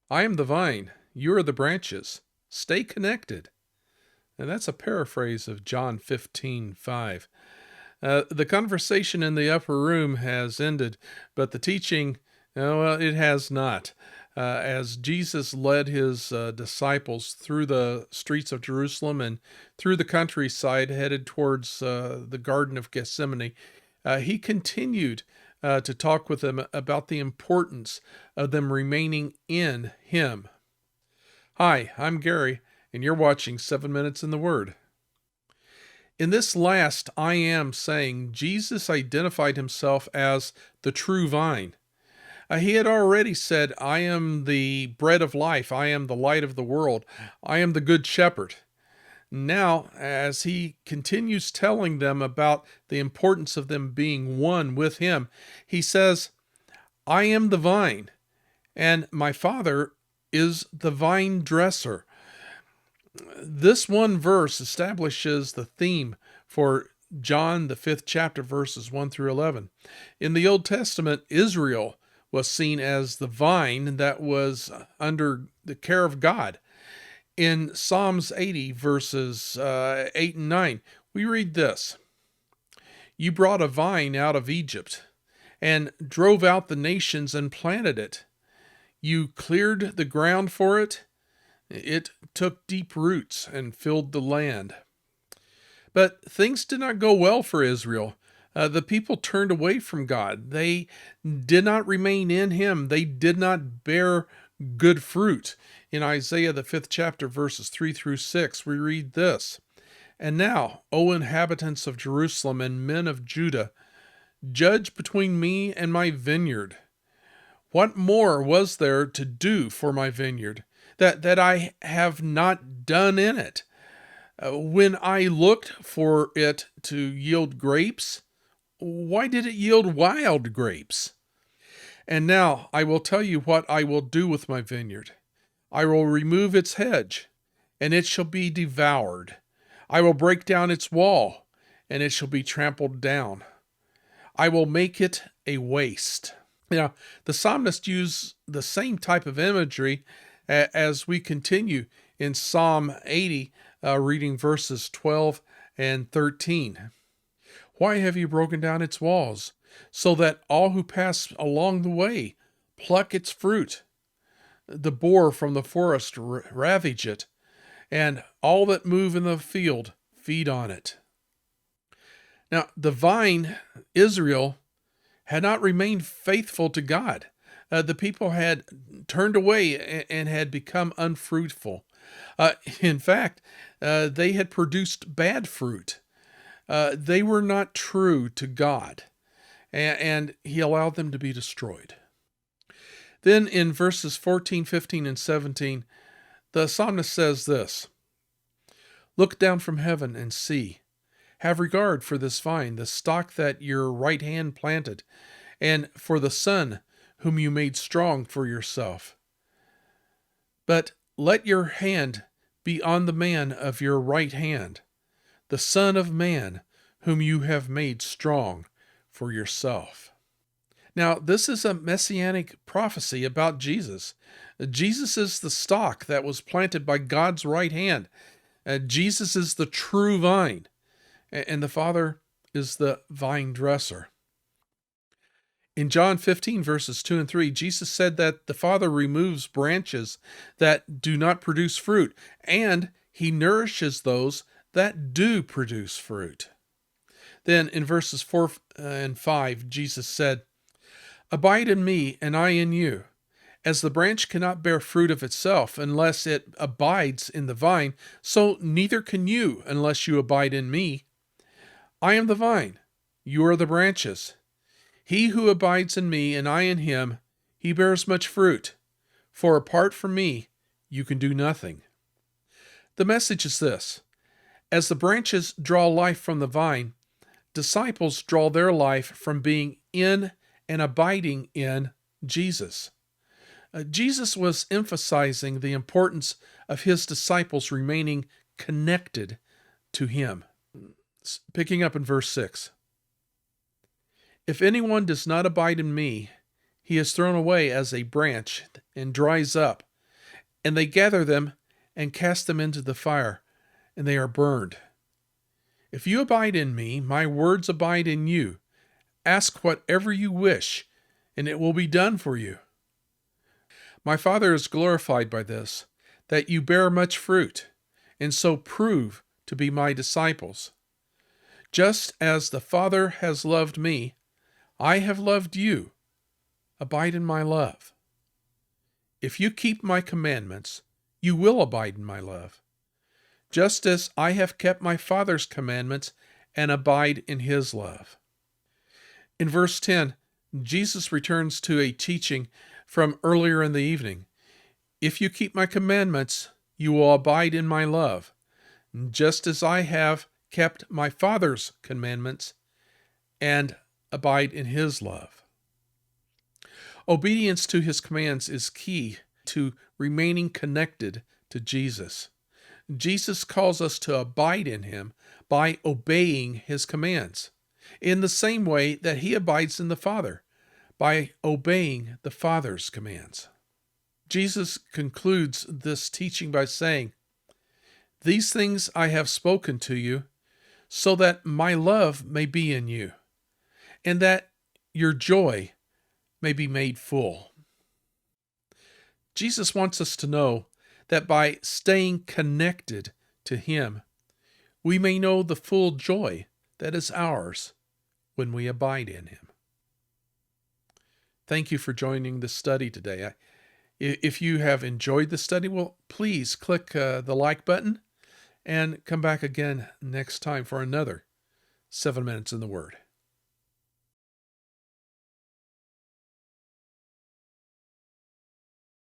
I am the vine, you are the branches. Stay connected. And that's a paraphrase of John 15:5. The conversation in the upper room has ended, but the teaching, well, it has not. As Jesus led his disciples through the streets of Jerusalem and through the countryside headed towards the Garden of Gethsemane, he continued to talk with them about the importance of them remaining in him. Hi, I'm Gary, and you're watching 7 Minutes in the Word. In this last I am saying, Jesus identified himself as the true vine. He had already said, I am the bread of life, I am the light of the world, I am the good shepherd. Now, as he continues telling them about the importance of them being one with him, he says, I am the vine, and my Father is the vine dresser. This one verse establishes the theme for John, the 5th chapter, verses 1 through 11. In the Old Testament, Israel was seen as the vine that was under the care of God. In Psalms 80, verses 8 and 9, we read this: You brought a vine out of Egypt and drove out the nations and planted it. You cleared the ground for it. It took deep roots and filled the land. But things did not go well for Israel. The people turned away from God. They did not remain in him. They did not bear good fruit. In Isaiah, the 5th chapter, verses 3 through 6, we read this: And now, O inhabitants of Jerusalem and men of Judah, judge between me and my vineyard. What more was there to do for my vineyard that I have not done in it? When I looked for it to yield grapes, why did it yield wild grapes? And now I will tell you what I will do with my vineyard. I will remove its hedge, and it shall be devoured. I will break down its wall, and it shall be trampled down. I will make it a waste. Now, the psalmist used the same type of imagery as we continue in Psalm 80, reading verses 12 and 13. Why have you broken down its walls, so that all who pass along the way pluck its fruit? The boar from the forest ravage it, and all that move in the field feed on it. Now, the vine, Israel, had not remained faithful to God. The people had turned away and had become unfruitful. In fact, they had produced bad fruit. They were not true to God, and he allowed them to be destroyed. Then in verses 14, 15, and 17, the psalmist says this: Look down from heaven and see. Have regard for this vine, the stock that your right hand planted, and for the son whom you made strong for yourself. But let your hand be on the man of your right hand, the Son of Man, whom you have made strong for yourself. Now, this is a messianic prophecy about Jesus. Jesus is the stock that was planted by God's right hand. Jesus is the true vine, and the Father is the vine dresser. In John 15, verses 2 and 3, Jesus said that the Father removes branches that do not produce fruit, and he nourishes those that do produce fruit. Then in verses 4 and 5, Jesus said, Abide in me, and I in you. As the branch cannot bear fruit of itself unless it abides in the vine, so neither can you unless you abide in me. I am the vine, you are the branches. He who abides in me and I in him, he bears much fruit. For apart from me, you can do nothing. The message is this: as the branches draw life from the vine, disciples draw their life from being in and abiding in Jesus. Jesus was emphasizing the importance of his disciples remaining connected to him. Picking up in verse 6. If anyone does not abide in me, he is thrown away as a branch and dries up, and they gather them and cast them into the fire, and they are burned. If you abide in me, my words abide in you. Ask whatever you wish, and it will be done for you. My Father is glorified by this, that you bear much fruit, and so prove to be my disciples. Just as the Father has loved me, I have loved you. Abide in my love. If you keep my commandments, you will abide in my love, just as I have kept my Father's commandments and abide in his love. In verse 10, Jesus returns to a teaching from earlier in the evening. If you keep my commandments, you will abide in my love, just as I have kept my Father's commandments and abide in his love. Obedience to his commands is key to remaining connected to Jesus. Jesus calls us to abide in him by obeying his commands, in the same way that he abides in the Father, by obeying the Father's commands. Jesus concludes this teaching by saying, "These things I have spoken to you, so that my love may be in you, and that your joy may be made full." Jesus wants us to know that by staying connected to him, we may know the full joy that is ours when we abide in him. Thank you for joining the study today. If you have enjoyed the study, well, please click the like button and come back again next time for another 7 Minutes in the Word.